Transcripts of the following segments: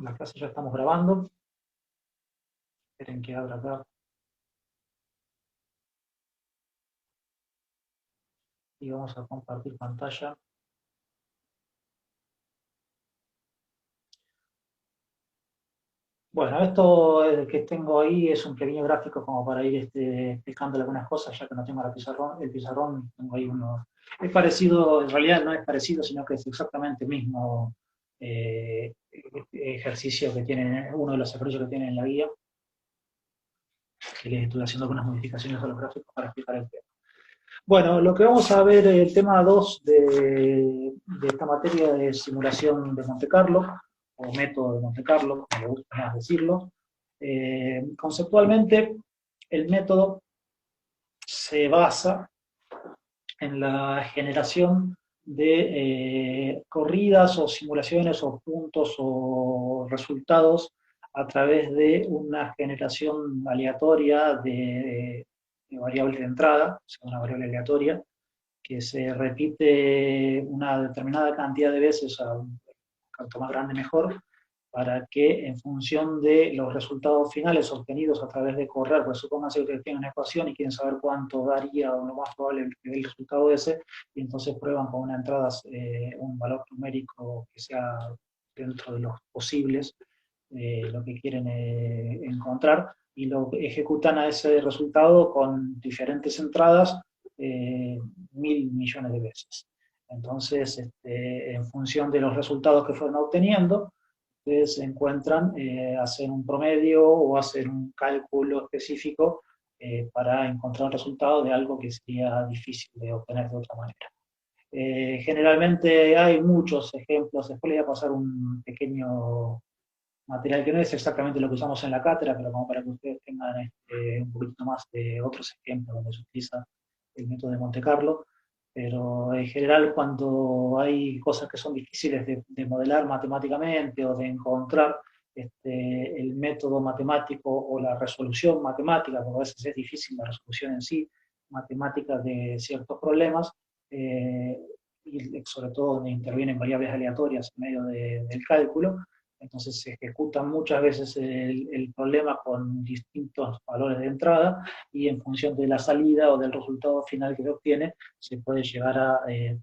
la clase ya estamos grabando. Esperen que abra acá. Y vamos a compartir pantalla. Bueno, esto que tengo ahí es un pequeño gráfico como para ir explicando algunas cosas, ya que no tengo el pizarrón, tengo ahí uno. Es parecido, en realidad no es parecido, sino que es exactamente el mismo ejercicio que tiene, uno de los ejercicios que tiene en la guía, que les estoy haciendo algunas modificaciones a los gráficos para explicar el tema. Bueno, lo que vamos a ver, el tema 2 de esta materia de simulación de Monte Carlo, o método de Monte Carlo, como me gusta más decirlo. Conceptualmente, el método se basa en la generación de corridas o simulaciones o puntos o resultados a través de una generación aleatoria de variables de entrada, o sea, una variable aleatoria, que se repite una determinada cantidad de veces, cuanto más grande mejor, para que en función de los resultados finales obtenidos a través de correr, pues supónganse que tienen una ecuación y quieren saber cuánto daría o lo más probable el resultado ese, y entonces prueban con una entrada un valor numérico que sea dentro de los posibles, lo que quieren encontrar, y lo ejecutan a ese resultado con diferentes entradas 1.000 millones de veces. Entonces, en función de los resultados que fueron obteniendo, ustedes encuentran hacer un promedio o hacer un cálculo específico para encontrar un resultado de algo que sería difícil de obtener de otra manera. Generalmente hay muchos ejemplos, después les voy a pasar un pequeño material que no es exactamente lo que usamos en la cátedra, pero como para que ustedes tengan un poquito más de otros ejemplos donde se utiliza el método de Monte Carlo. Pero en general, cuando hay cosas que son difíciles de modelar matemáticamente o de encontrar el método matemático o la resolución matemática, porque a veces es difícil la resolución en sí, matemática de ciertos problemas, y sobre todo donde intervienen variables aleatorias en medio del cálculo, entonces se ejecuta muchas veces el problema con distintos valores de entrada y en función de la salida o del resultado final que se obtiene, se puede llegar a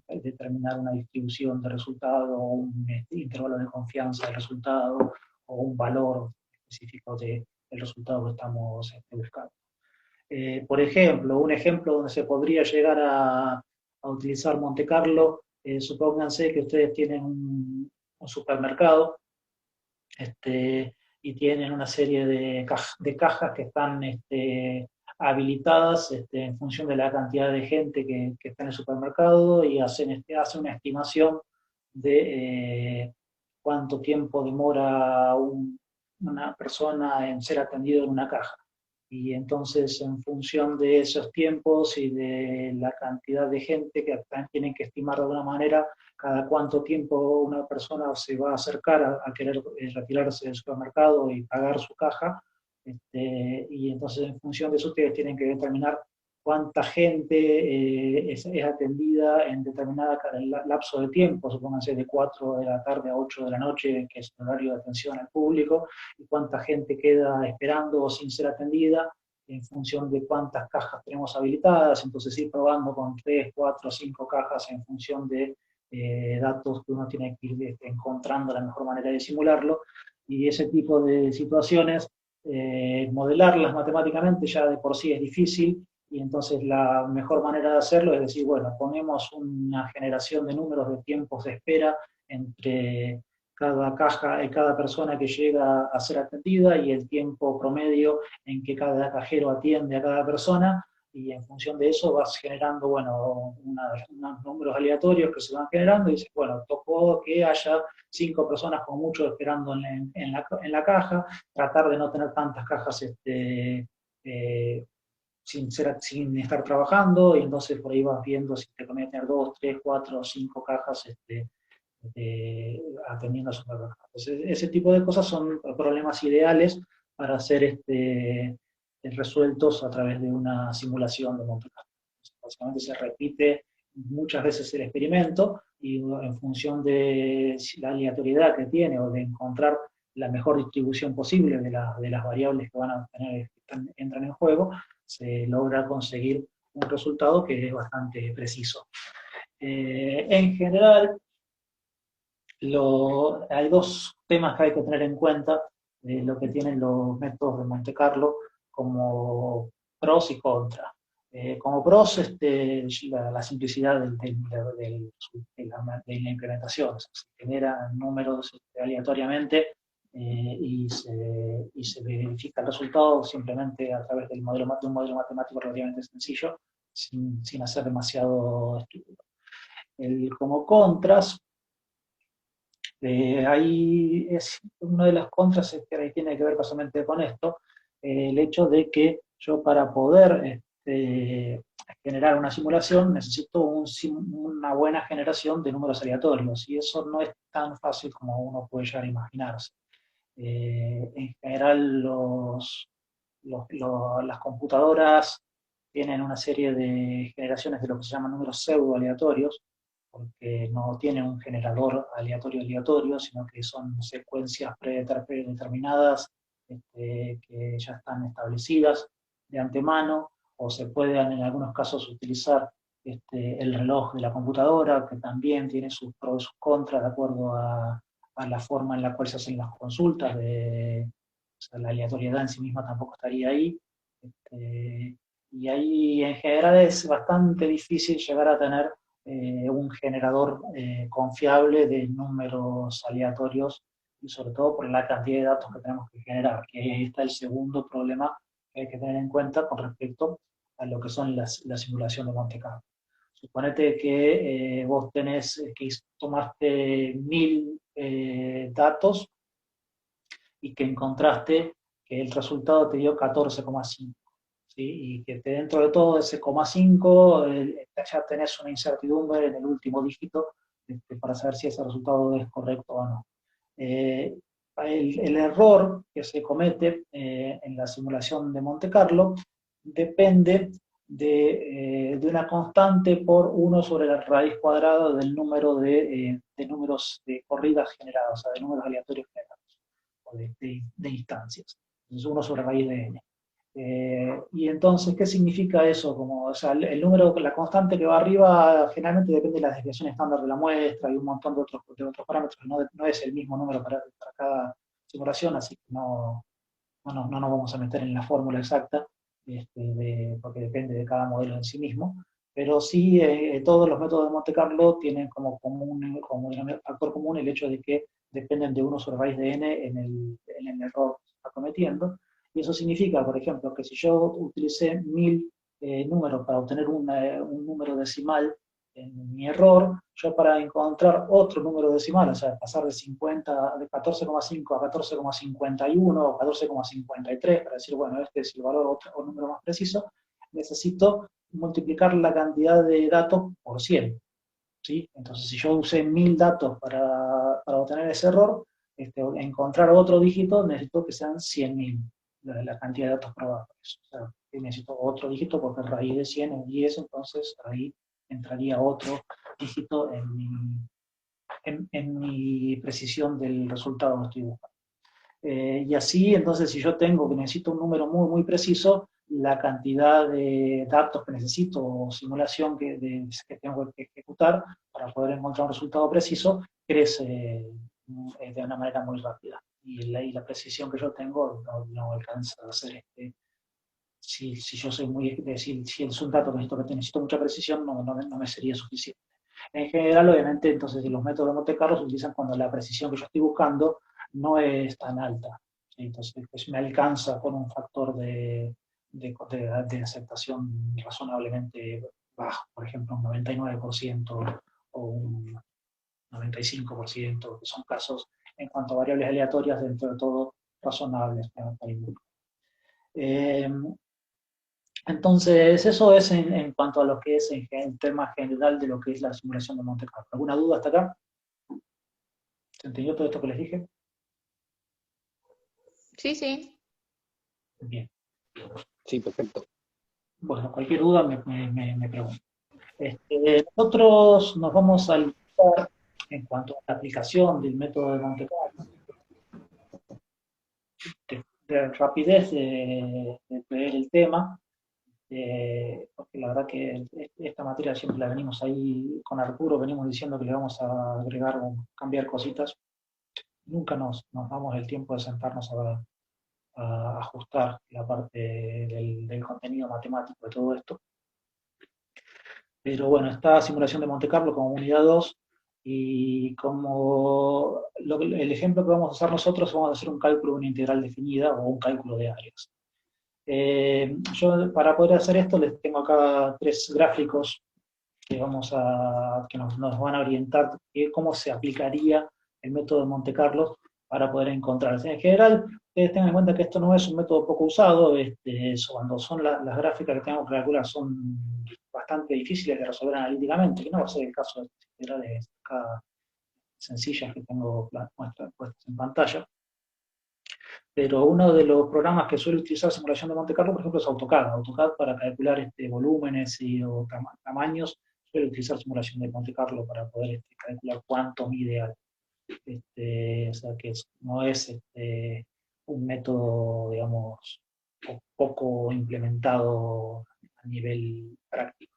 determinar una distribución de resultado o un intervalo de confianza del resultado o un valor específico del resultado que estamos buscando. Por ejemplo, un ejemplo donde se podría llegar a utilizar Monte Carlo, supónganse que ustedes tienen un supermercado y tienen una serie de cajas que están habilitadas en función de la cantidad de gente que está en el supermercado y hacen una estimación de cuánto tiempo demora una persona en ser atendido en una caja. Y entonces, en función de esos tiempos y de la cantidad de gente que tienen que estimar de alguna manera cada cuánto tiempo una persona se va a acercar a querer retirarse del supermercado y pagar su caja, y entonces en función de eso ustedes tienen que determinar cuánta gente es atendida en determinada lapso de tiempo, supónganse de 4 de la tarde a 8 de la noche, que es el horario de atención al público, y cuánta gente queda esperando o sin ser atendida, en función de cuántas cajas tenemos habilitadas, entonces ir probando con 3, 4, 5 cajas en función de datos que uno tiene que ir encontrando la mejor manera de simularlo, y ese tipo de situaciones, modelarlas matemáticamente ya de por sí es difícil, y entonces la mejor manera de hacerlo es decir, bueno, ponemos una generación de números de tiempos de espera entre cada caja y cada persona que llega a ser atendida y el tiempo promedio en que cada cajero atiende a cada persona, y en función de eso vas generando, bueno, unos números aleatorios que se van generando y dices, bueno, tocó que haya 5 personas como mucho esperando en la caja, tratar de no tener tantas cajas sin estar trabajando, y entonces por ahí vas viendo si te conviene tener 2, 3, 4, 5 cajas atendiendo a sus mercados. Ese tipo de cosas son problemas ideales para ser resueltos a través de una simulación de Monte Carlo. Básicamente se repite muchas veces el experimento y en función de la aleatoriedad que tiene o de encontrar la mejor distribución posible de las variables que van a tener, que entran en juego, se logra conseguir un resultado que es bastante preciso. En general, hay dos temas que hay que tener en cuenta de lo que tienen los métodos de Monte Carlo como pros y contras. Como pros, la simplicidad de la implementación. O sea, se generan números aleatoriamente y se verifica el resultado simplemente a través de un modelo matemático relativamente sencillo, sin hacer demasiado estudio. Como contras, ahí es una de las contras que tiene que ver básicamente con esto, el hecho de que yo para poder generar una simulación necesito una buena generación de números aleatorios, y eso no es tan fácil como uno puede llegar a imaginarse. En general, las computadoras tienen una serie de generaciones de lo que se llaman números pseudo aleatorios, porque no tienen un generador aleatorio, sino que son secuencias predeterminadas que ya están establecidas de antemano, o se pueden en algunos casos utilizar el reloj de la computadora, que también tiene sus pros y sus contras de acuerdo a la forma en la cual se hacen las consultas, o sea, la aleatoriedad en sí misma tampoco estaría ahí. Y ahí en general es bastante difícil llegar a tener un generador confiable de números aleatorios, y sobre todo por la cantidad de datos que tenemos que generar, que ahí está el segundo problema que hay que tener en cuenta con respecto a lo que son la simulación de Monte Carlo. Suponete que vos tenés que tomaste 1000 datos y que encontraste que el resultado te dio 14,5. ¿Sí? Y que dentro de todo ese 0,5 ya tenés una incertidumbre en el último dígito para saber si ese resultado es correcto o no. El error que se comete en la simulación de Monte Carlo depende de una constante por 1 sobre la raíz cuadrada del número de números de corridas generadas, o sea, de números aleatorios generados, o de instancias. Entonces 1 sobre raíz de n. Y entonces, ¿qué significa eso? Como, o sea, el número, la constante que va arriba generalmente depende de la desviación estándar de la muestra y un montón de otros parámetros. No es el mismo número para cada simulación, así que no nos vamos a meter en la fórmula exacta, porque depende de cada modelo en sí mismo. Pero sí, todos los métodos de Monte Carlo tienen como factor común el hecho de que dependen de 1 sobre raíz de n en el error que se está cometiendo. Y eso significa, por ejemplo, que si yo utilicé 1000 números para obtener un número decimal en mi error, yo para encontrar otro número decimal, o sea, pasar de 14,5 a 14,51 o 14,53, para decir, bueno, este es el valor o número más preciso, necesito multiplicar la cantidad de datos por 100. ¿Sí? Entonces, si yo usé 1000 datos para obtener ese error, encontrar otro dígito, necesito que sean 100.000, la cantidad de datos probables. O sea, necesito otro dígito porque raíz de 100 es 10, entonces ahí entraría otro dígito en mi precisión del resultado que estoy buscando. Y así, entonces, si yo tengo que necesito un número muy, muy preciso, la cantidad de datos que necesito o simulación que tengo que ejecutar para poder encontrar un resultado preciso crece de una manera muy rápida. Y la precisión que yo tengo no alcanza a hacer si yo soy si es un dato que necesito mucha precisión, no me sería suficiente. En general, obviamente, entonces los métodos de Monte Carlo se utilizan cuando la precisión que yo estoy buscando no es tan alta. ¿Sí? Entonces, pues me alcanza con un factor de aceptación razonablemente bajo, por ejemplo, un 99% o un 95%, que son casos en cuanto a variables aleatorias dentro de todo razonables. Eh, entonces, eso es en cuanto a lo que es el tema general de lo que es la simulación de Monte Carlo. ¿Alguna duda hasta acá? ¿Se entendió todo esto que les dije? Sí, sí. Bien. Sí, perfecto. Bueno, cualquier duda me pregunto. Nosotros nos vamos a limitar en cuanto a la aplicación del método de Monte Carlo de rapidez de ver el tema, porque la verdad que esta materia siempre la venimos ahí con Arturo, venimos diciendo que le vamos a agregar o cambiar cositas. Nunca nos damos el tiempo de sentarnos a ajustar la parte del contenido matemático de todo esto. Pero bueno, está simulación de Monte Carlo como unidad 2 y como el ejemplo que vamos a usar nosotros, vamos a hacer un cálculo de una integral definida o un cálculo de áreas. Yo para poder hacer esto les tengo acá tres gráficos que nos van a orientar cómo se aplicaría el método de Monte Carlo para poder encontrarse. En general, ustedes tengan en cuenta que esto no es un método poco usado, cuando son las gráficas que tenemos que calcular son bastante difíciles de resolver analíticamente, que no va a ser el caso de estas integrales acá sencillas que tengo puestas en pantalla. Pero uno de los programas que suele utilizar simulación de Monte Carlo, por ejemplo, es AutoCAD. AutoCAD para calcular volúmenes o tamaños suele utilizar simulación de Monte Carlo para poder calcular cuánto mide algo. O sea que no es un método, digamos, poco implementado a nivel práctico.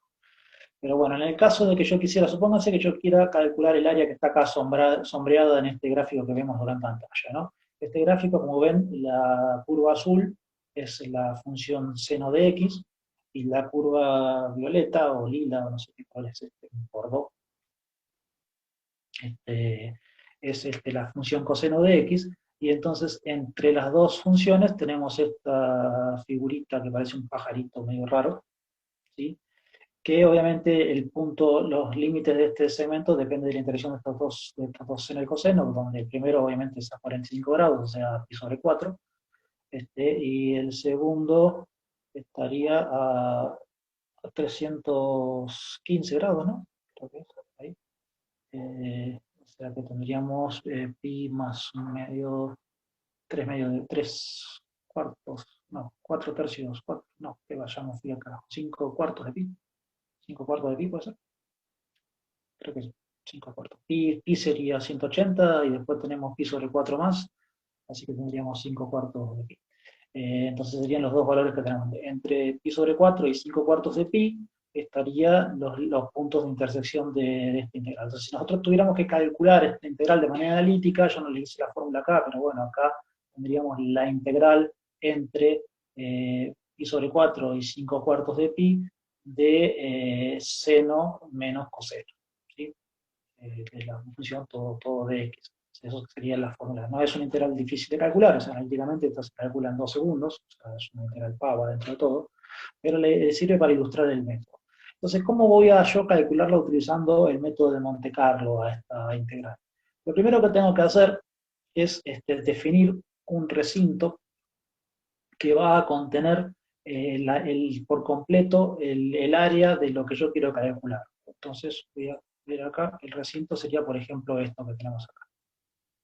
Pero bueno, en el caso de que yo quisiera, supónganse que yo quiera calcular el área que está acá sombreada en este gráfico que vemos ahora en pantalla, ¿no? Este gráfico, como ven, la curva azul es la función seno de x, y la curva violeta o lila, no sé cuál es por 2, es la función coseno de x, y entonces entre las dos funciones tenemos esta figurita que parece un pajarito medio raro, ¿sí? Que obviamente los límites de este segmento dependen de la interacción de estos dos seno y coseno, donde el primero obviamente es a 45 grados, o sea, pi sobre 4, y el segundo estaría a 315 grados, ¿no? Creo que es ahí. O sea que tendríamos pi más medio, 3 cuartos, no, 4 tercios, no, que vayamos fui acá, 5 cuartos de pi, 5 cuartos de pi puede ser, creo que 5 cuartos. Pi sería 180 y después tenemos pi sobre 4 más, así que tendríamos 5 cuartos de pi. Entonces serían los dos valores que tenemos. Entre pi sobre 4 y 5 cuartos de pi estarían los puntos de intersección de esta integral. Entonces, si nosotros tuviéramos que calcular esta integral de manera analítica, yo no le hice la fórmula acá, pero bueno, acá tendríamos la integral entre pi sobre 4 y 5 cuartos de pi de seno menos coseno, ¿sí? De la función todo de x. Eso sería la fórmula. No es una integral difícil de calcular, o sea, analíticamente esto se calcula en 2 segundos, o sea, es una integral pava dentro de todo, pero le sirve para ilustrar el método. Entonces, ¿cómo voy a yo calcularla utilizando el método de Monte Carlo a esta integral? Lo primero que tengo que hacer es definir un recinto que va a contener por completo el área de lo que yo quiero calcular. Entonces, voy a ver acá, el recinto sería, por ejemplo, esto que tenemos acá.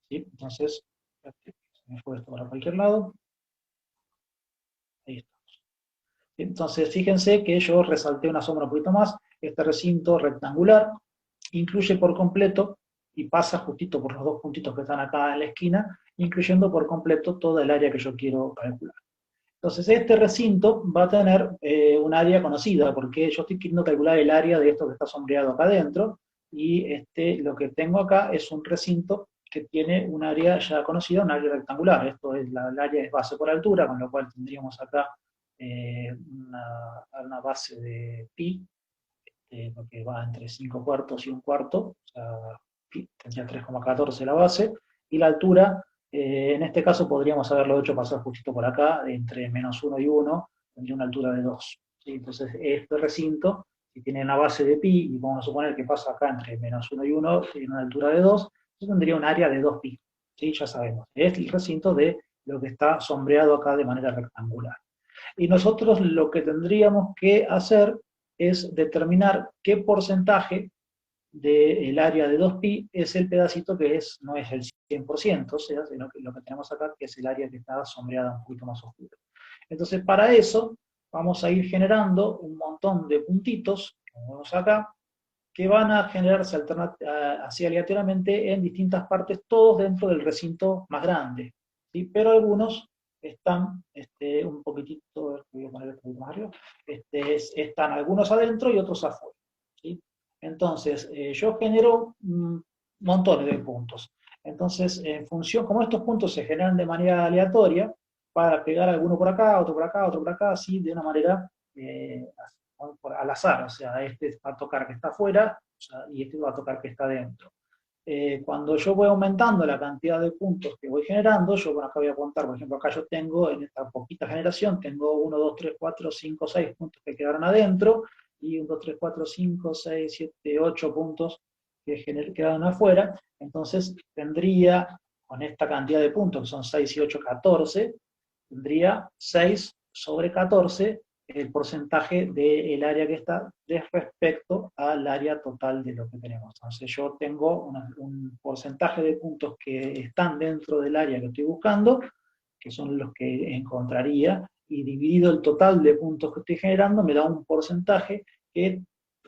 ¿Sí? Entonces, se me fue esto para cualquier lado. Ahí estamos. Entonces, fíjense que yo resalté una sombra un poquito más. Este recinto rectangular incluye por completo, y pasa justito por los dos puntitos que están acá en la esquina, incluyendo por completo toda el área que yo quiero calcular. Entonces, este recinto va a tener un área conocida, porque yo estoy queriendo calcular el área de esto que está sombreado acá adentro, y lo que tengo acá es un recinto que tiene un área ya conocida, un área rectangular. Esto es el área es base por altura, con lo cual tendríamos acá una base de pi, porque va entre 5 cuartos y un cuarto, o sea, pi, tendría 3,14 la base, y la altura, en este caso podríamos haberlo hecho pasar justito por acá, entre menos 1 y 1, tendría una altura de 2. ¿Sí? Entonces, este recinto, si tiene una base de pi, y vamos a suponer que pasa acá entre menos 1 y 1, tiene una altura de 2, entonces tendría un área de 2 pi. ¿Sí? Ya sabemos, es el recinto de lo que está sombreado acá de manera rectangular. Y nosotros lo que tendríamos que hacer es determinar qué porcentaje del área de 2pi es el pedacito que no es el 100%, o sea, sino que lo que tenemos acá que es el área que está sombreada un poquito más oscura. Entonces, para eso, vamos a ir generando un montón de puntitos, como vemos acá, que van a generarse así aleatoriamente en distintas partes, todos dentro del recinto más grande, ¿sí? Pero algunos están un poquitito, voy a poner un poquito más arriba, están algunos adentro y otros afuera, ¿sí? Entonces, yo genero montones de puntos. Entonces, en función, como estos puntos se generan de manera aleatoria, para pegar alguno por acá, otro por acá, otro por acá, así de una manera al azar, o sea, este va a tocar que está afuera, o sea, y este va a tocar que está dentro. Cuando yo voy aumentando la cantidad de puntos que voy generando, yo, bueno, acá voy a contar, por ejemplo, acá yo tengo, en esta poquita generación, tengo 1, 2, 3, 4, 5, 6 puntos que quedaron adentro, y 1, 2, 3, 4, 5, 6, 7, 8 puntos que quedaron afuera. Entonces tendría, con esta cantidad de puntos, que son 6 y 8, 14, tendría 6 sobre 14 el porcentaje del área que está respecto al área total de lo que tenemos. Entonces yo tengo un porcentaje de puntos que están dentro del área que estoy buscando, que son los que encontraría, y dividido el total de puntos que estoy generando, me da un porcentaje que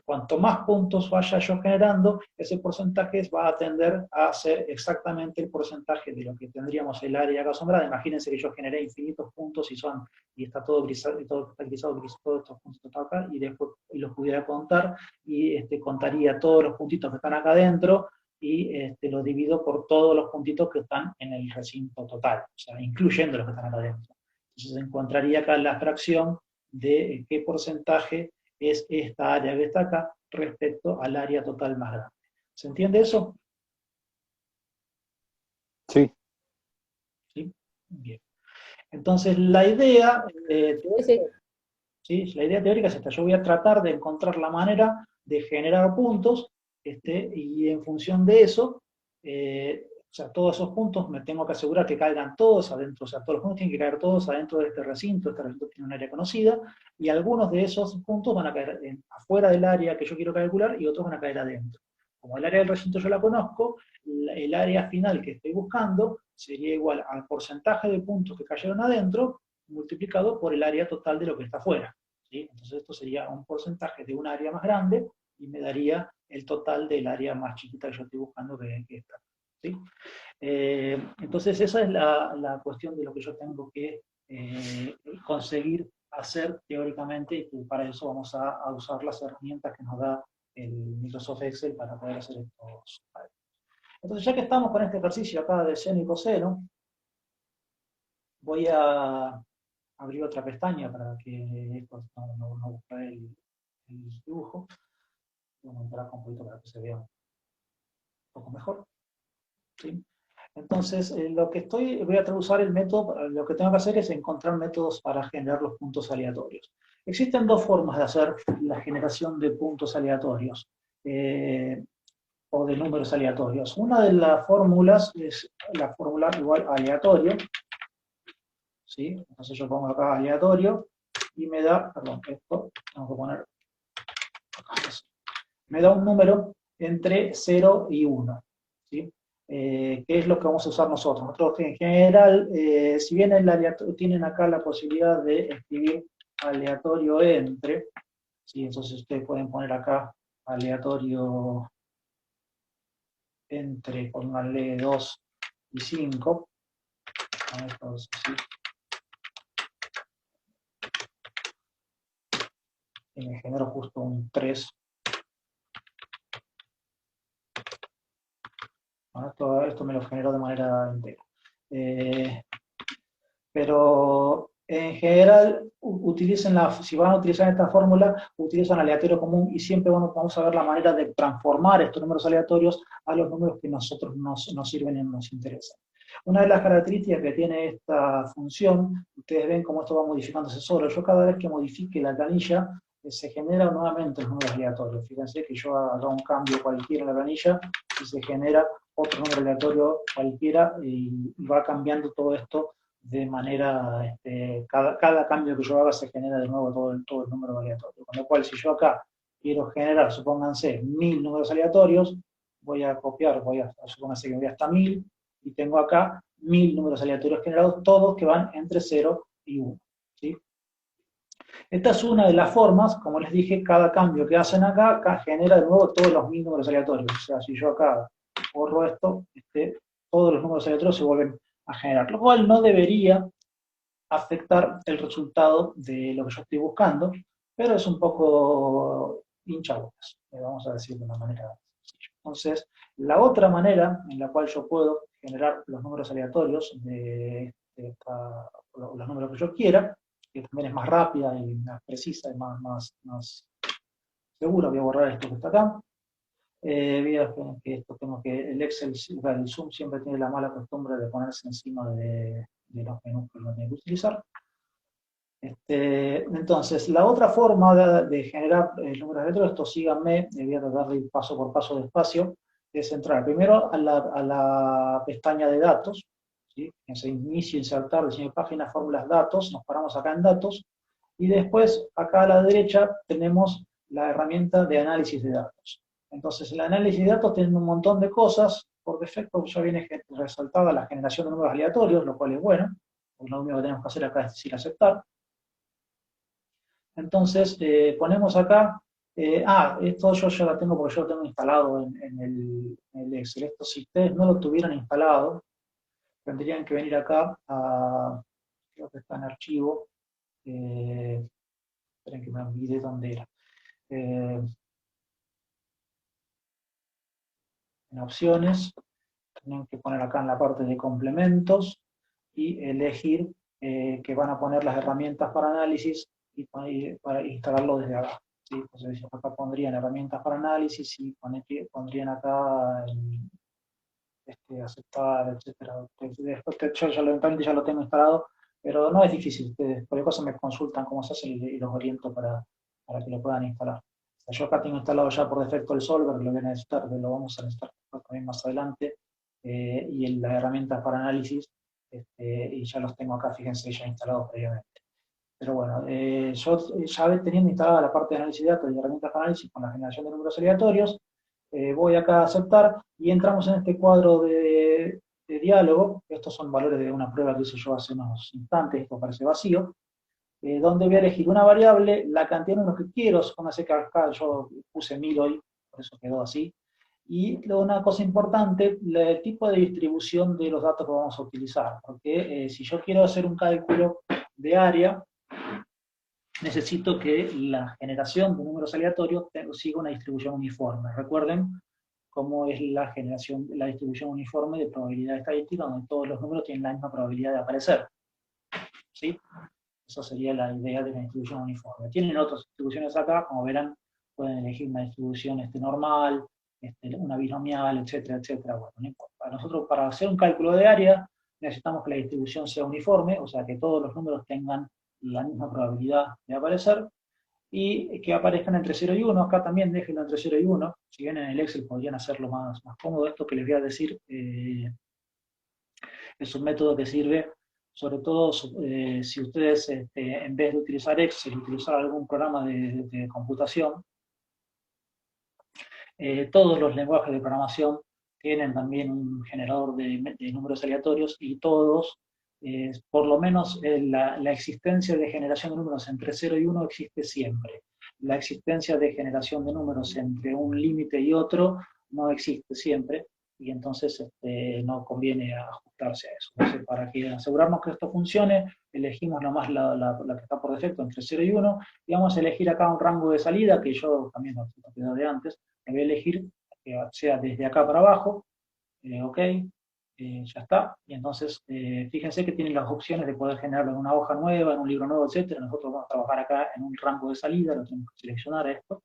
cuanto más puntos vaya yo generando, ese porcentaje va a tender a ser exactamente el porcentaje de lo que tendríamos el área acá asombrada. Imagínense que yo generé infinitos puntos y está todo grisado, todo está grisado, todos estos puntos están acá, y después los pudiera contar, y contaría todos los puntitos que están acá adentro, y lo divido por todos los puntitos que están en el recinto total, o sea, incluyendo los que están acá adentro. Entonces encontraría acá la fracción de qué porcentaje es esta área que está acá respecto al área total más grande. ¿Se entiende eso? Sí. ¿Sí? Bien. Entonces la idea, Sí. ¿sí? La idea teórica es esta. Yo voy a tratar de encontrar la manera de generar puntos, y en función de eso, o sea, todos esos puntos me tengo que asegurar que caigan todos adentro, o sea, todos los puntos tienen que caer todos adentro de este recinto tiene un área conocida, y algunos de esos puntos van a caer afuera del área que yo quiero calcular, y otros van a caer adentro. Como el área del recinto yo la conozco, el área final que estoy buscando sería igual al porcentaje de puntos que cayeron adentro, multiplicado por el área total de lo que está afuera, ¿sí? Entonces esto sería un porcentaje de un área más grande, y me daría el total del área más chiquita que yo estoy buscando, que está, ¿sí? Entonces esa es la cuestión de lo que yo tengo que conseguir hacer teóricamente, y para eso vamos a usar las herramientas que nos da el Microsoft Excel para poder hacer estos. Entonces, ya que estamos con este ejercicio acá de seno y coseno, voy a abrir otra pestaña para que esto no busque el dibujo. Voy a montar acá un poquito para que se vea un poco mejor, ¿sí? Entonces, voy a usar el método, lo que tengo que hacer es encontrar métodos para generar los puntos aleatorios. Existen dos formas de hacer la generación de puntos aleatorios, o de números aleatorios. Una de las fórmulas es la fórmula igual aleatorio, ¿sí? Entonces yo pongo acá aleatorio, y me da, perdón, esto tengo que poner acá, me da un número entre 0 y 1, ¿sí? ¿Qué es lo que vamos a usar nosotros? Nosotros en general, si bien tienen acá la posibilidad de escribir aleatorio entre, ¿sí? Entonces ustedes pueden poner acá aleatorio entre, pónganle 2 y 5, ¿sí? Y me genero justo un 3. Bueno, esto me lo genero de manera entera. Pero en general, si van a utilizar esta fórmula, utilizan aleatorio común, y siempre vamos a ver la manera de transformar estos números aleatorios a los números que a nosotros nos sirven y nos interesan. Una de las características que tiene esta función, ustedes ven cómo esto va modificándose solo. Yo cada vez que modifique la planilla, se genera nuevamente los números aleatorios. Fíjense que yo hago un cambio cualquiera en la planilla y se genera otro número aleatorio cualquiera, y va cambiando todo esto de manera, cada cambio que yo haga se genera de nuevo todo el número aleatorio. Con lo cual, si yo acá quiero generar, supónganse, 1000 números aleatorios, voy a copiar, supónganse que me voy hasta 1000, y tengo acá 1000 números aleatorios generados, todos que van entre 0 y 1, ¿sí? Esta es una de las formas, como les dije, cada cambio que hacen acá genera de nuevo todos los 1000 números aleatorios. O sea, si yo acá borro esto, todos los números aleatorios se vuelven a generar, lo cual no debería afectar el resultado de lo que yo estoy buscando, pero es un poco hinchabolas, vamos a decirlo de una manera sencilla. Entonces, la otra manera en la cual yo puedo generar los números aleatorios los números que yo quiera, que también es más rápida y más precisa y más segura, voy a borrar esto que está acá. Voy a que esto tengo que el Excel, el Zoom siempre tiene la mala costumbre de ponerse encima de los menús que uno tiene que utilizar. Entonces, la otra forma de generar números aleatorios, esto síganme, voy a tratar de ir paso por paso despacio, es entrar primero a la pestaña de datos, ¿sí? En inicio, insertar, diseño de página, fórmulas, datos, nos paramos acá en datos, y después acá a la derecha tenemos la herramienta de análisis de datos. Entonces, el análisis de datos tiene un montón de cosas, por defecto ya viene resaltada la generación de números aleatorios, lo cual es bueno, porque lo único que tenemos que hacer acá es decir aceptar. Entonces, ponemos acá, esto yo ya lo tengo porque yo lo tengo instalado en el Excel. Esto, si ustedes no lo tuvieran instalado, tendrían que venir acá creo que está en archivo, esperen que me olvidé dónde era. En opciones, tienen que poner acá en la parte de complementos y elegir que van a poner las herramientas para análisis y para instalarlo desde acá. ¿Sí? Entonces acá pondrían herramientas para análisis y pondrían acá aceptar, etcétera. Después yo ya lo tengo instalado, pero no es difícil. Ustedes cualquier cosa me consultan cómo se hace y los oriento para que lo puedan instalar. O sea, yo acá tengo instalado ya por defecto el Solver, que lo voy a necesitar, que lo vamos a necesitar también más adelante, y las herramientas para análisis, y ya los tengo acá, fíjense, ya instalados previamente. Pero bueno, yo ya teniendo instalada la parte de análisis de datos y herramientas para análisis con la generación de números aleatorios, voy acá a aceptar y entramos en este cuadro de diálogo. Estos son valores de una prueba que hice yo hace unos instantes, esto parece vacío, donde voy a elegir una variable, la cantidad de números que quiero, supóngase que acá yo puse 1000 hoy, por eso quedó así. Y una cosa importante, el tipo de distribución de los datos que vamos a utilizar, porque si yo quiero hacer un cálculo de área, necesito que la generación de números aleatorios siga una distribución uniforme. Recuerden cómo es la distribución uniforme de probabilidad estadística, donde todos los números tienen la misma probabilidad de aparecer. ¿Sí? Esa sería la idea de la distribución uniforme. Tienen otras distribuciones acá, como verán, pueden elegir una distribución normal, una binomial, etcétera, etcétera. Bueno, no importa. Nosotros, para hacer un cálculo de área, necesitamos que la distribución sea uniforme, o sea, que todos los números tengan la misma probabilidad de aparecer, y que aparezcan entre 0 y 1. Acá también déjenlo entre 0 y 1. Si bien en el Excel podrían hacerlo más cómodo, esto que les voy a decir es un método que sirve, sobre todo si ustedes, en vez de utilizar Excel, utilizar algún programa de computación, todos los lenguajes de programación tienen también un generador de números aleatorios y todos, por lo menos la existencia de generación de números entre 0 y 1 existe siempre. La existencia de generación de números entre un límite y otro no existe siempre, y entonces no conviene ajustarse a eso. Entonces, para asegurarnos que esto funcione, elegimos nomás la que está por defecto entre 0 y 1, y vamos a elegir acá un rango de salida, que yo también lo he de antes, voy a elegir que sea desde acá para abajo, ok, ya está, y entonces fíjense que tienen las opciones de poder generarlo en una hoja nueva, en un libro nuevo, etcétera. Nosotros vamos a trabajar acá en un rango de salida, lo tenemos que seleccionar esto,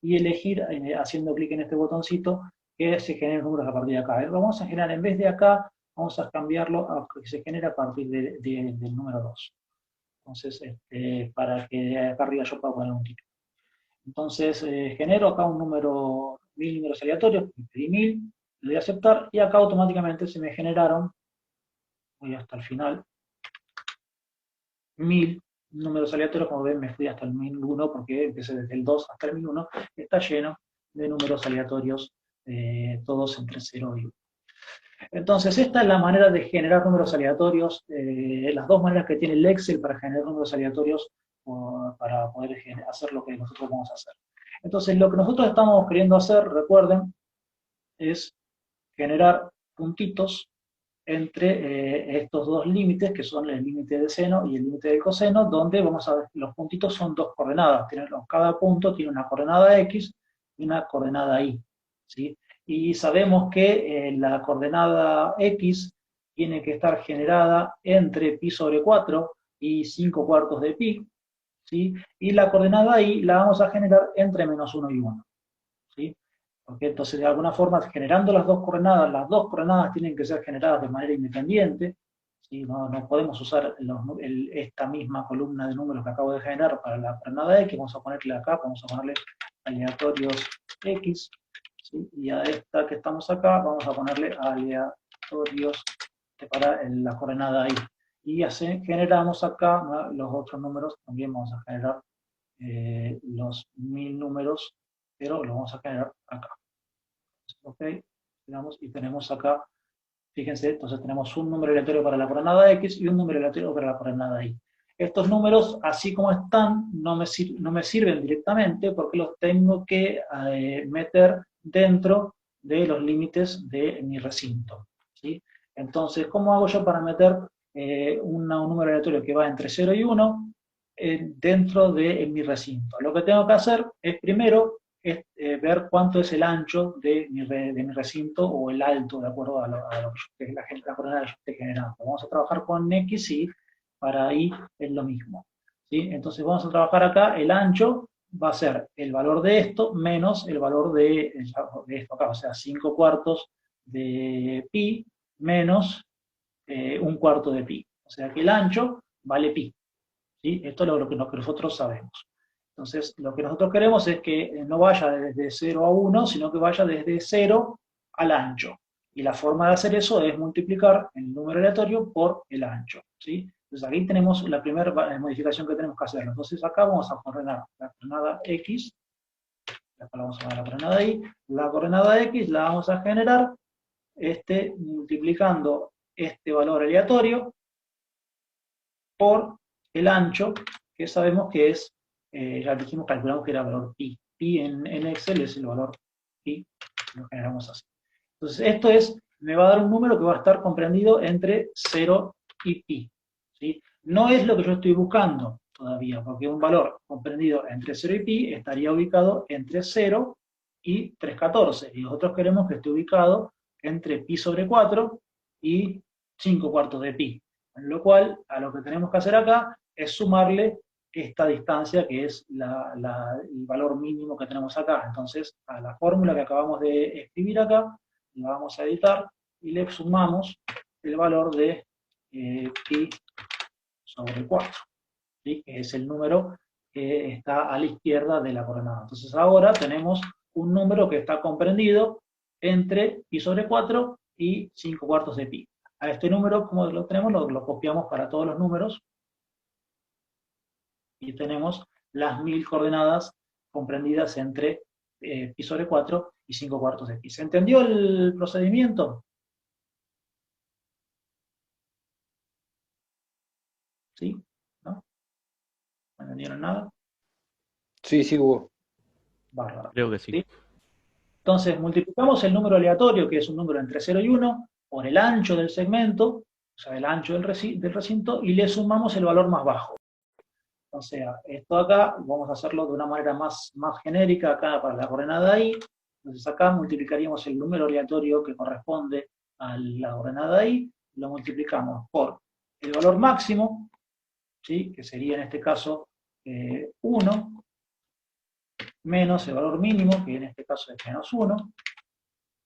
y elegir, haciendo clic en este botoncito, que se generen números a partir de acá. Lo vamos a generar, en vez de acá, vamos a cambiarlo a que se genere a partir del número 2. Entonces, para que acá arriba yo pueda poner un título. Entonces, genero acá 1000 números aleatorios, pedí 1000, le doy a aceptar, y acá automáticamente se me generaron, voy hasta el final, 1000 números aleatorios. Como ven, me fui hasta el 1001, porque empecé desde el 2 hasta el 1001, está lleno de números aleatorios, todos entre 0 y 1. Entonces, esta es la manera de generar números aleatorios, las dos maneras que tiene el Excel para generar números aleatorios, para poder hacer lo que nosotros vamos a hacer. Entonces, lo que nosotros estamos queriendo hacer, recuerden, es generar puntitos entre estos dos límites, que son el límite de seno y el límite de coseno, donde vamos a ver, los puntitos son dos coordenadas, cada punto tiene una coordenada X y una coordenada Y, ¿sí? Y sabemos que la coordenada X tiene que estar generada entre pi sobre 4 y 5 cuartos de pi, ¿sí? Y la coordenada Y la vamos a generar entre menos 1 y 1, ¿sí? Porque entonces de alguna forma generando las dos coordenadas tienen que ser generadas de manera independiente, ¿sí? No podemos usar esta misma columna de números que acabo de generar para la coordenada X, vamos a ponerle acá, vamos a ponerle aleatorios X, ¿sí? Y a esta que estamos acá vamos a ponerle aleatorios para la coordenada Y. Y así generamos acá, ¿no?, los otros números, también vamos a generar los 1000 números, pero lo vamos a generar acá. Ok, y tenemos acá, fíjense, entonces tenemos un número aleatorio para la coordenada X y un número aleatorio para la coordenada Y. Estos números, así como están, no me sirven directamente porque los tengo que meter dentro de los límites de mi recinto, ¿sí? Entonces, ¿cómo hago yo para meter un número aleatorio que va entre 0 y 1 dentro de mi recinto? Lo que tengo que hacer es primero ver cuánto es el ancho de mi recinto o el alto, de acuerdo a lo que la coordenada que yo esté generando. Vamos a trabajar con X y para Y es lo mismo, ¿sí? Entonces vamos a trabajar acá, el ancho va a ser el valor de esto menos el valor de esto acá, o sea, 5 cuartos de pi menos un cuarto de pi. O sea que el ancho vale pi, ¿sí? Esto es lo que nosotros sabemos. Entonces, lo que nosotros queremos es que no vaya desde 0 a 1, sino que vaya desde 0 al ancho. Y la forma de hacer eso es multiplicar el número aleatorio por el ancho, ¿sí? Entonces, aquí tenemos la primera modificación que tenemos que hacer. Entonces, acá vamos a coordenar la coordenada X, acá la vamos a poner la coordenada Y, la coordenada X la vamos a generar multiplicando este valor aleatorio por el ancho, que sabemos que es, ya dijimos, calculamos que era el valor pi. Pi en Excel es el valor pi, lo generamos así. Entonces, me va a dar un número que va a estar comprendido entre 0 y pi, ¿sí? No es lo que yo estoy buscando todavía, porque un valor comprendido entre 0 y pi estaría ubicado entre 0 y 314, y nosotros queremos que esté ubicado entre pi sobre 4 y 5 cuartos de pi. Con lo cual, a lo que tenemos que hacer acá es sumarle esta distancia que es el valor mínimo que tenemos acá. Entonces, a la fórmula que acabamos de escribir acá, la vamos a editar y le sumamos el valor de pi sobre 4, ¿sí? Que es el número que está a la izquierda de la coordenada. Entonces ahora tenemos un número que está comprendido entre pi sobre 4 y 5 cuartos de pi. A este número, como lo tenemos, lo copiamos para todos los números y tenemos las 1000 coordenadas comprendidas entre pi sobre 4 y 5 cuartos de pi. ¿Se entendió el procedimiento? ¿Sí? ¿No? ¿No entendieron nada? Sí, sí, Hugo. Bárbaro. Creo que sí. ¿Sí? Entonces, multiplicamos el número aleatorio, que es un número entre 0 y 1, por el ancho del segmento, o sea, el ancho del recinto, y le sumamos el valor más bajo. O sea, esto acá vamos a hacerlo de una manera más genérica acá para la coordenada Y. Entonces acá multiplicaríamos el número aleatorio que corresponde a la coordenada Y, lo multiplicamos por el valor máximo, ¿sí?, que sería en este caso 1, menos el valor mínimo, que en este caso es menos 1.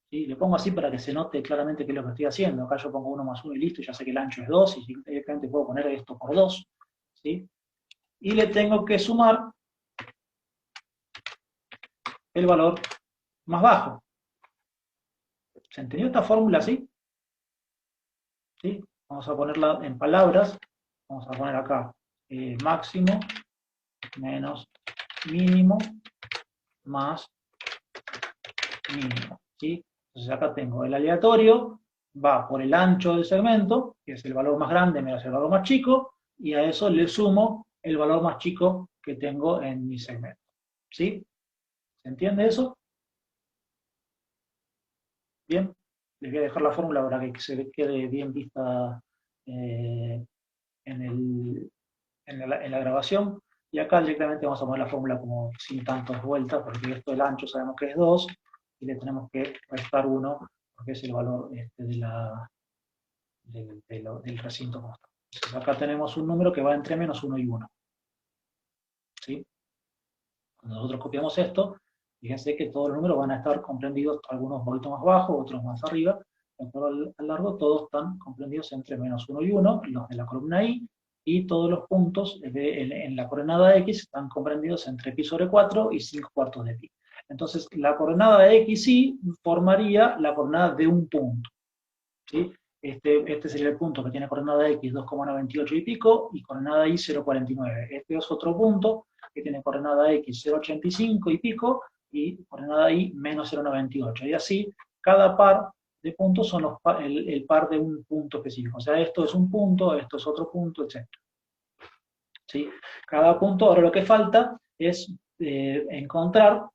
¿Sí? Le pongo así para que se note claramente qué es lo que estoy haciendo. Acá yo pongo 1 más 1 y listo, ya sé que el ancho es 2, y directamente puedo poner esto por 2. ¿Sí? Y le tengo que sumar el valor más bajo. ¿Se entendió esta fórmula así? ¿Sí? Vamos a ponerla en palabras. Vamos a poner acá máximo menos mínimo más mínimo. ¿Sí? Entonces acá tengo el aleatorio, va por el ancho del segmento, que es el valor más grande menos el valor más chico, y a eso le sumo el valor más chico que tengo en mi segmento. ¿Sí? ¿Se entiende eso? Bien. Les voy a dejar la fórmula para que se quede bien vista en, en la grabación. Y acá directamente vamos a poner la fórmula como sin tantas vueltas, porque esto del ancho sabemos que es 2, y le tenemos que restar 1, porque es el valor del recinto constante. Entonces acá tenemos un número que va entre menos 1 y 1. ¿Sí? Cuando nosotros copiamos esto, fíjense que todos los números van a estar comprendidos, algunos un poquito más abajo, otros más arriba, pero al largo todos están comprendidos entre menos 1 y 1, los de la columna I, y todos los puntos en la coordenada X están comprendidos entre pi sobre 4 y 5 cuartos de pi. Entonces, la coordenada XY formaría la coordenada de un punto. ¿Sí? Este sería el punto que tiene coordenada X 2,98 y pico, y coordenada Y 0,49. Este es otro punto que tiene coordenada X 0,85 y pico, y coordenada Y menos 0,98. Y así, cada par de puntos son el par de un punto específico. O sea, esto es un punto, esto es otro punto, etc. ¿Sí? Cada punto, ahora lo que falta es encontrar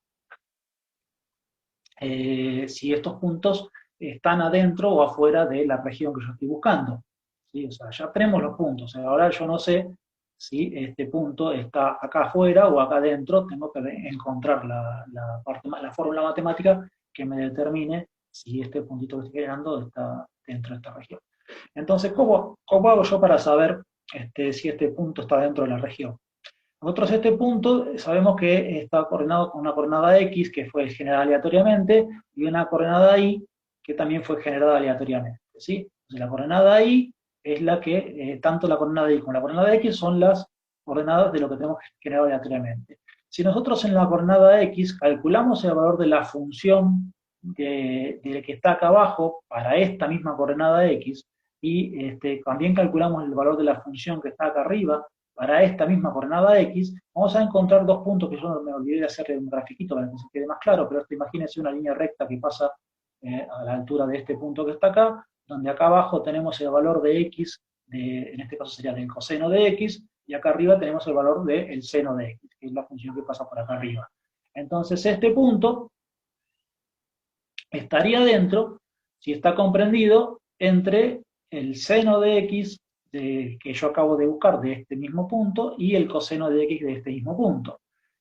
si estos puntos están adentro o afuera de la región que yo estoy buscando. ¿Sí? O sea, ya tenemos los puntos. Ahora yo no sé si este punto está acá afuera o acá adentro. Tengo que encontrar la fórmula matemática que me determine si este puntito que estoy generando está dentro de esta región. Entonces, ¿cómo hago yo para saber si este punto está dentro de la región? Nosotros este punto sabemos que está coordinado con una coordenada X que fue generada aleatoriamente y una coordenada Y que también fue generada aleatoriamente. ¿Sí? Entonces la coordenada Y es la que, tanto la coordenada Y como la coordenada X son las coordenadas de lo que tenemos generado aleatoriamente. Si nosotros en la coordenada X calculamos el valor de la función de que está acá abajo para esta misma coordenada X, y también calculamos el valor de la función que está acá arriba para esta misma coordenada X, vamos a encontrar dos puntos que yo me olvidé de hacer un grafiquito para que se quede más claro, pero imagínense una línea recta que pasa a la altura de este punto que está acá, donde acá abajo tenemos el valor de X, en este caso sería del coseno de X, y acá arriba tenemos el valor del seno de X, que es la función que pasa por acá arriba. Entonces este punto estaría dentro, si está comprendido, entre el seno de X que yo acabo de buscar de este mismo punto y el coseno de X de este mismo punto.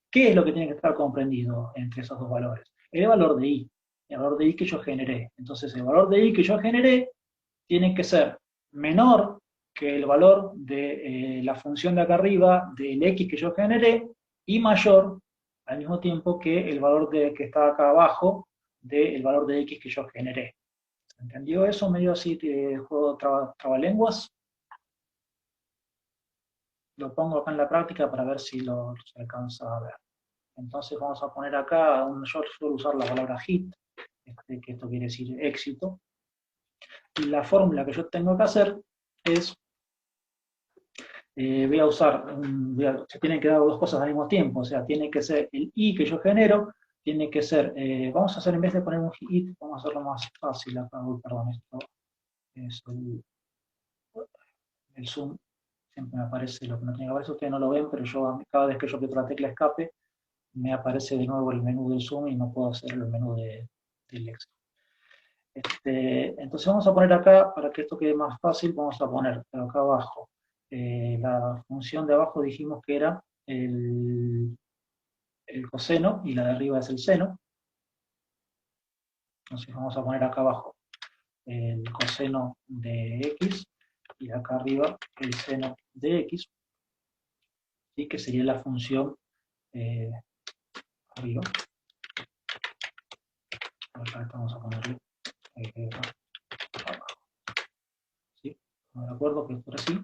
¿Qué es lo que tiene que estar comprendido entre esos dos valores? El valor de Y, el valor de Y que yo generé. Entonces el valor de Y que yo generé tiene que ser menor que el valor de la función de acá arriba del X que yo generé y mayor al mismo tiempo que el valor que está acá abajo del valor de X que yo generé. ¿Se entendió eso? Medio así, juego trabalenguas. Lo pongo acá en la práctica para ver si se alcanza a ver. Entonces vamos a poner acá, yo suelo usar la palabra hit, que esto quiere decir éxito. Y la fórmula que yo tengo que hacer es, voy a usar, se tienen que dar dos cosas al mismo tiempo, o sea, tiene que ser el I que yo genero, tiene que ser, vamos a hacer en vez de poner un hit, vamos a hacerlo más fácil acá, perdón, esto es el zoom, siempre me aparece lo que no tiene que aparecer, ustedes no lo ven, pero yo cada vez que yo aprieto la tecla escape, me aparece de nuevo el menú del zoom y no puedo hacer el menú del Excel. Entonces vamos a poner acá, para que esto quede más fácil, vamos a poner acá abajo, la función de abajo dijimos que era el coseno, y la de arriba es el seno. Entonces vamos a poner acá abajo el coseno de X, y acá arriba el seno de X, ¿sí? Que sería la función arriba. Acá vamos a ponerle abajo. ¿Sí? ¿De acuerdo? Que es por así.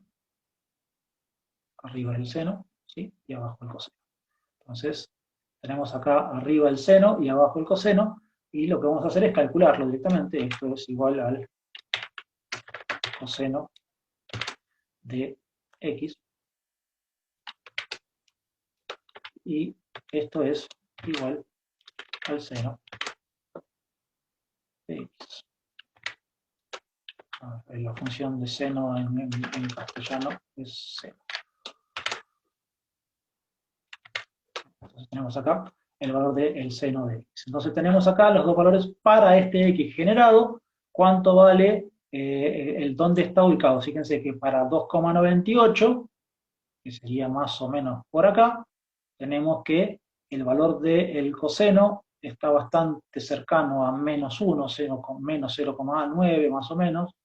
Arriba el seno, ¿sí? Y abajo el coseno. Entonces, tenemos acá arriba el seno y abajo el coseno, y lo que vamos a hacer es calcularlo directamente. Esto es igual al coseno de X, y esto es igual al seno de X. La función de seno en castellano es seno. Entonces tenemos acá el valor del seno de X. Entonces tenemos acá los dos valores para este X generado. cuánto vale el dónde está ubicado. Fíjense que para 2,98, que sería más o menos por acá, tenemos que el valor del coseno está bastante cercano a menos 1, menos 0,9 más o menos,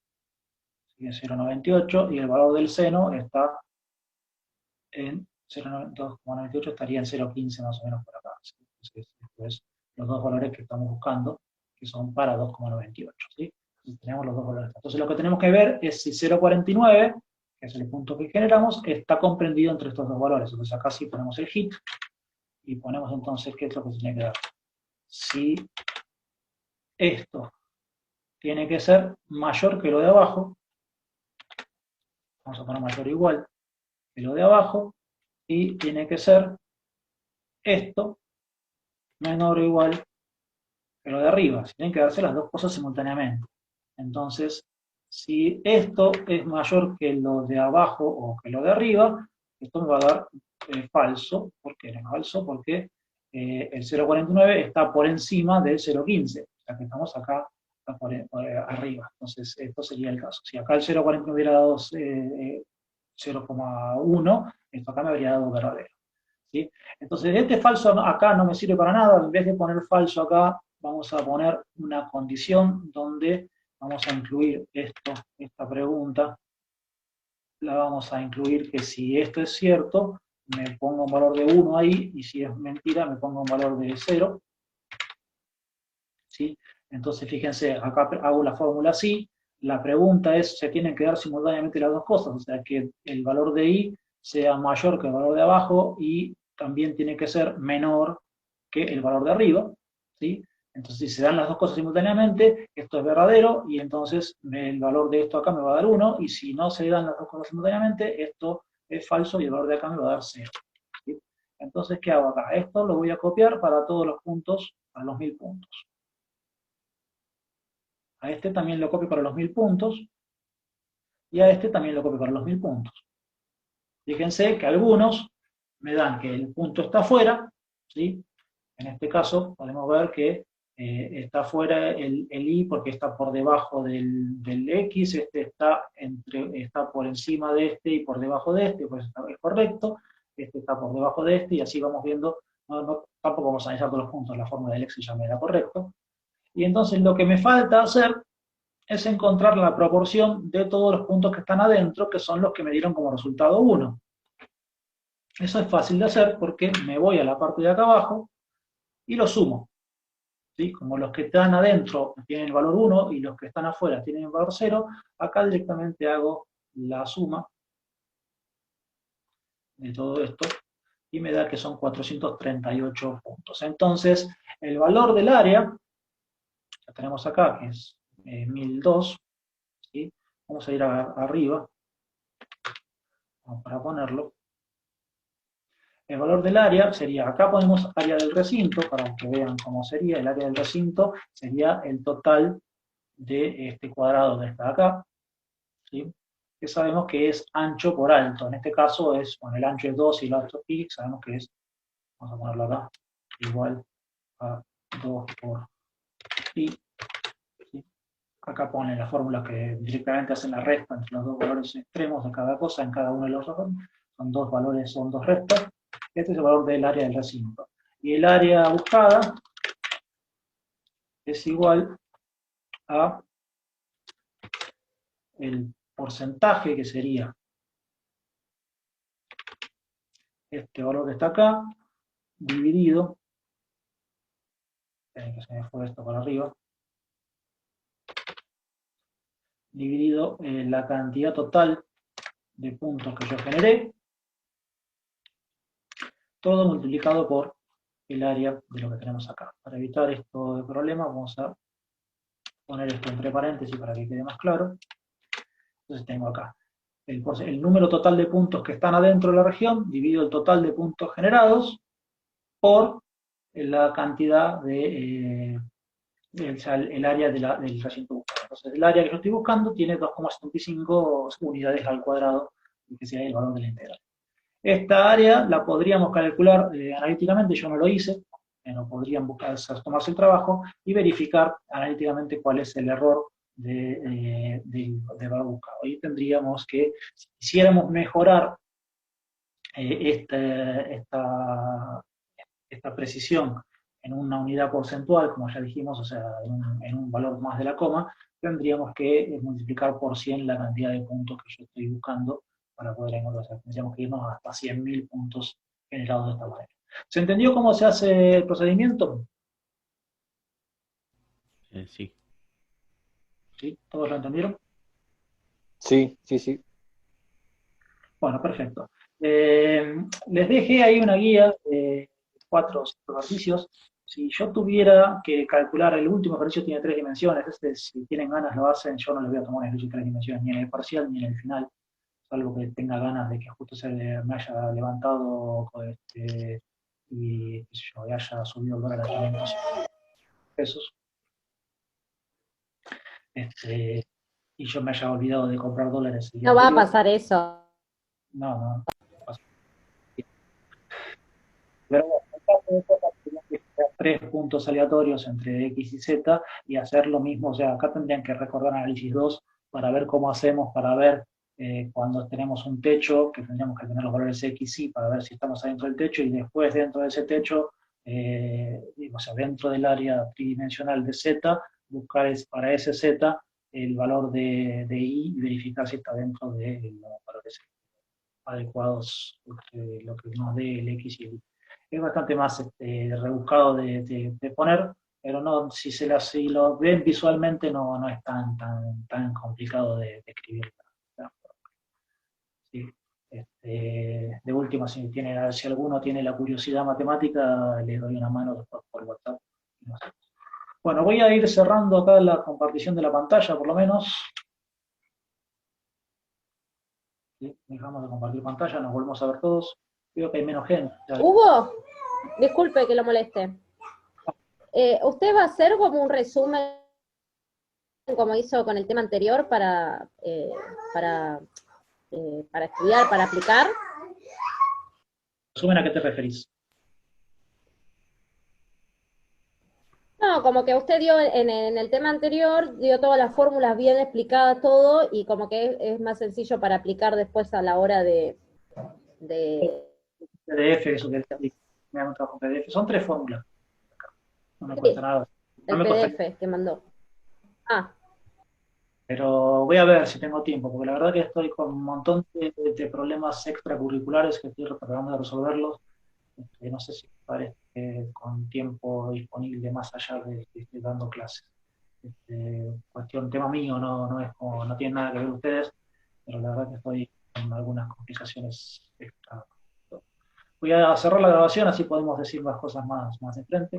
sigue 0,98, y el valor del seno está en 0,2,98, estaría en 0,15 más o menos por acá. Entonces, esto es los dos valores que estamos buscando, que son para 2,98, ¿sí? Entonces, tenemos los dos valores. Entonces lo que tenemos que ver es si 0,49, que es el punto que generamos, está comprendido entre estos dos valores. Entonces acá sí ponemos el hit, y ponemos entonces qué es lo que se tiene que dar. Si esto tiene que ser mayor que lo de abajo, vamos a poner mayor o igual que lo de abajo, y tiene que ser esto menor o igual que lo de arriba. Tienen que darse las dos cosas simultáneamente. Entonces, si esto es mayor que lo de abajo o que lo de arriba, esto me va a dar falso. ¿Por qué es falso? Porque el 0,49 está por encima del 0,15. O sea que estamos acá por arriba. Entonces, esto sería el caso. Si acá el 0,49 hubiera dado 0,1, esto acá me habría dado verdadero. ¿Sí? Entonces, este falso acá no me sirve para nada. En vez de poner falso acá, vamos a poner una condición donde vamos a incluir esta pregunta, la vamos a incluir que si esto es cierto, me pongo un valor de 1 ahí, y si es mentira, me pongo un valor de 0. ¿Sí? Entonces, fíjense, acá hago la fórmula así, la pregunta es, se tienen que dar simultáneamente las dos cosas, o sea, que el valor de i sea mayor que el valor de abajo, y también tiene que ser menor que el valor de arriba, ¿sí? Entonces, si se dan las dos cosas simultáneamente, esto es verdadero, y entonces el valor de esto acá me va a dar 1, y si no se dan las dos cosas simultáneamente, esto es falso, y el valor de acá me va a dar 0. ¿Sí? Entonces, ¿qué hago acá? Esto lo voy a copiar para todos los puntos, para los 1000 puntos. A este también lo copio para los 1000 puntos, y a este también lo copio para los 1000 puntos. Fíjense que algunos me dan que el punto está afuera, ¿sí? En este caso podemos ver que está fuera el i porque está por debajo del x, este está por encima de este y por debajo de este, pues es correcto, este está por debajo de este, y así vamos viendo, tampoco vamos a analizar todos los puntos, la fórmula del x ya me da correcto. Y entonces lo que me falta hacer es encontrar la proporción de todos los puntos que están adentro, que son los que me dieron como resultado 1. Eso es fácil de hacer porque me voy a la parte de acá abajo y lo sumo. ¿Sí? Como los que están adentro tienen el valor 1 y los que están afuera tienen el valor 0, acá directamente hago la suma de todo esto y me da que son 438 puntos. Entonces, el valor del área, que tenemos acá, que es 1002, ¿sí? Vamos a ir arriba, para ponerlo. El valor del área sería, acá ponemos área del recinto, para que vean cómo sería. El área del recinto sería el total de este cuadrado de esta acá, ¿sí? Que sabemos que es ancho por alto. En este caso es, bueno, el ancho es 2 y el alto pi, sabemos que es, vamos a ponerlo acá, igual a 2 por pi. ¿Sí? Acá ponen las fórmulas que directamente hacen la resta entre los dos valores extremos de cada cosa, en cada uno de los dos. Son dos valores, son dos restas. Este es el valor del área del recinto. Y el área buscada es igual a el porcentaje, que sería este valor que está acá, dividido, que se me fue esto para arriba, dividido la cantidad total de puntos que yo generé, todo multiplicado por el área de lo que tenemos acá. Para evitar esto de problema, vamos a poner esto entre paréntesis para que quede más claro. Entonces tengo acá el número total de puntos que están adentro de la región, dividido el total de puntos generados por la cantidad de el área del recinto buscado. Entonces el área que yo estoy buscando tiene 2,75 unidades al cuadrado, que sería el valor de la integral. Esta área la podríamos calcular analíticamente, yo no lo hice, no podrían tomarse el trabajo y verificar analíticamente cuál es el error de Babuca. Hoy tendríamos que, si quisiéramos mejorar esta precisión en una unidad porcentual, como ya dijimos, o sea, en un valor más de la coma, tendríamos que multiplicar por 100 la cantidad de puntos que yo estoy buscando para poder encontrar. O sea, tendríamos que irnos hasta 100.000 puntos generados de esta manera. ¿Se entendió cómo se hace el procedimiento? Sí. ¿Sí? ¿Todos lo entendieron? Sí, sí, sí. Bueno, perfecto. Les dejé ahí una guía de 4 o 5 ejercicios. Si yo tuviera que calcular, el último ejercicio tiene 3 dimensiones, si tienen ganas lo hacen, yo no les voy a tomar un ejercicio de 3 dimensiones, ni en el parcial ni en el final, salvo que tenga ganas de que justo me haya levantado y qué sé yo, haya subido el dólar a 500 pesos, este, y yo me haya olvidado de comprar dólares el día No va a anterior. pasar eso. No. Pero bueno, en caso de cosas, tendrían que crear 3 puntos aleatorios entre X y Z y hacer lo mismo. O sea, acá tendrían que recordar análisis 2 para ver cómo hacemos, para ver cuando tenemos un techo, que tendríamos que tener los valores X y para ver si estamos adentro del techo y después dentro de ese techo, o sea, dentro del área tridimensional de Z, buscar para ese Z el valor de Y y verificar si está dentro de los valores adecuados, lo que nos dé el X y el Y. Es bastante más rebuscado de poner, pero no, si lo ven visualmente no es tan complicado de escribir. ¿Sí? De última, si alguno tiene la curiosidad matemática, les doy una mano después por WhatsApp. Bueno, voy a ir cerrando acá la compartición de la pantalla, por lo menos. ¿Sí? Dejamos de compartir pantalla, nos volvemos a ver todos. Veo que hay menos gente. Hugo, disculpe que lo moleste. ¿Usted va a hacer como un resumen, como hizo con el tema anterior, para estudiar, para aplicar? ¿Resumen a qué te referís? No, como que usted dio en el tema anterior, dio todas las fórmulas bien explicadas, todo, y como que es más sencillo para aplicar después a la hora de PDF, eso que me hago un trabajo en PDF. Son 3 fórmulas. No me sí, cuesta nada. No el me costaría, PDF que mandó. Ah, pero voy a ver si tengo tiempo, porque la verdad que estoy con un montón de problemas extracurriculares que estoy tratando de resolverlos. No sé si parece con tiempo disponible más allá de que estoy dando clases. Tema mío, no tiene nada que ver ustedes, pero la verdad que estoy con algunas complicaciones extra. Voy a cerrar la grabación, así podemos decir las cosas más de frente.